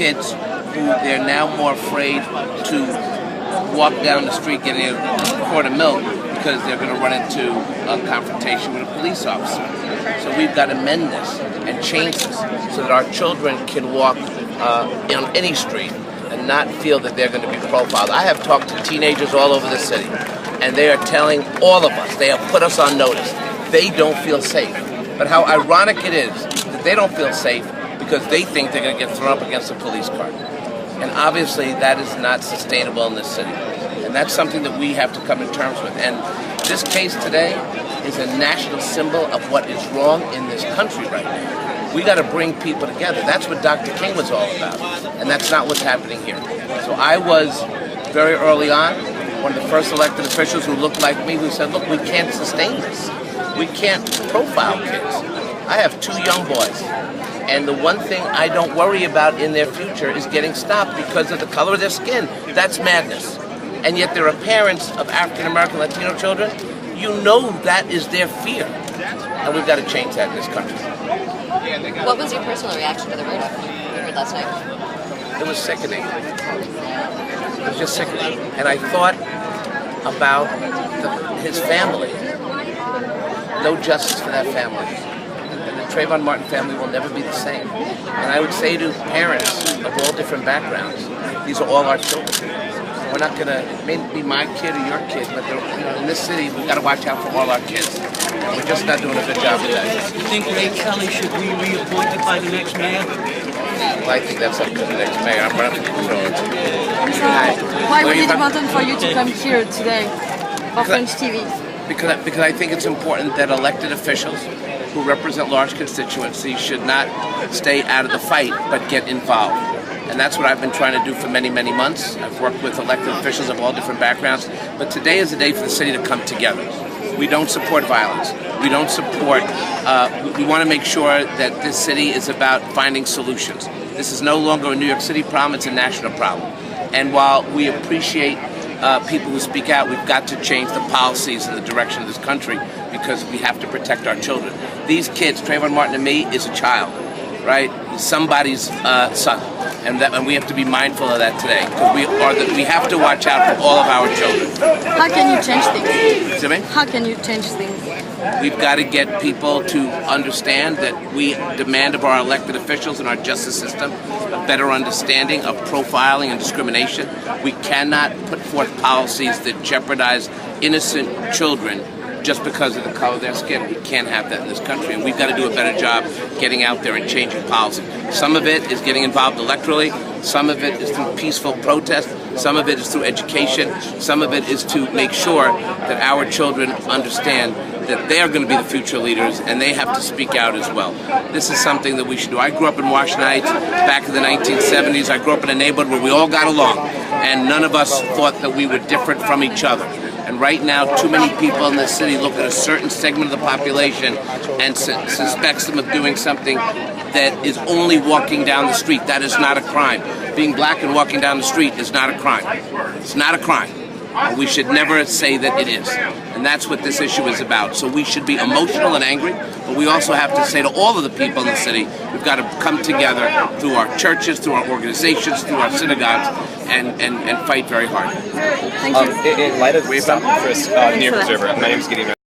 kids who they're now more afraid to walk down the street getting a quart of milk because they're going to run into a confrontation with a police officer. So we've got to mend this and change this so that our children can walk on any street and not feel that they're going to be profiled. I have talked to teenagers all over the city, and they are telling all of us, they have put us on notice, they don't feel safe. But how ironic it is that they don't feel safe because they think they're going to get thrown up against a police car. And obviously that is not sustainable in this city. And that's something that we have to come to terms with. And this case today is a national symbol of what is wrong in this country right now. We got to bring people together. That's what Dr. King was all about. And that's not what's happening here. So I was, very early on, one of the first elected officials who looked like me, who said, look, we can't sustain this. We can't profile kids. I have 2 young boys. And the one thing I don't worry about in their future is getting stopped because of the color of their skin. That's madness. And yet there are parents of African American Latino children. You know that is their fear. And we've got to change that in this country. What was your personal reaction to the verdict you heard last night? It was sickening. It was just sickening. And I thought about his family. No justice for that family. And the Trayvon Martin family will never be the same. And I would say to parents of all different backgrounds, these are all our children. We're not going to, it may be my kid or your kid, but in this city, we've got to watch out for all our kids. We're just not doing a good job with that. You think Ray Kelly should be reappointed by the next mayor? Well, I think that's up to the next mayor. I'm running for control. Why was it important for you to come here today on French TV? Because I think it's important that elected officials who represent large constituencies should not stay out of the fight, but get involved. And that's what I've been trying to do for many, many months. I've worked with elected officials of all different backgrounds. But today is a day for the city to come together. We don't support violence. We don't support, we want to make sure that this city is about finding solutions. This is no longer a New York City problem, it's a national problem. And while we appreciate people who speak out, we've got to change the policies and the direction of this country because we have to protect our children. These kids, Trayvon Martin to me, is a child, right? He's somebody's son. And we have to be mindful of that today because we have to watch out for all of our children. How can you change things? Excuse me? How can you change things? We've got to get people to understand that we demand of our elected officials and our justice system a better understanding of profiling and discrimination. We cannot put forth policies that jeopardize innocent children just because of the color of their skin. We can't have that in this country, and we've got to do a better job getting out there and changing policy. Some of it is getting involved electorally, some of it is through peaceful protest, some of it is through education, some of it is to make sure that our children understand that they are going to be the future leaders and they have to speak out as well. This is something that we should do. I grew up in Washington Heights back in the 1970s. I grew up in a neighborhood where we all got along, and none of us thought that we were different from each other. And right now, too many people in this city look at a certain segment of the population and suspects them of doing something that is only walking down the street. That is not a crime. Being black and walking down the street is not a crime. It's not a crime. We should never say that it is. And that's what this issue is about. So we should be emotional and angry, but we also have to say to all of the people in the city, we've got to come together through our churches, through our organizations, through our synagogues, and fight very hard. Thank you. In light of stop and frisk, New York Observer, my name is Gideon.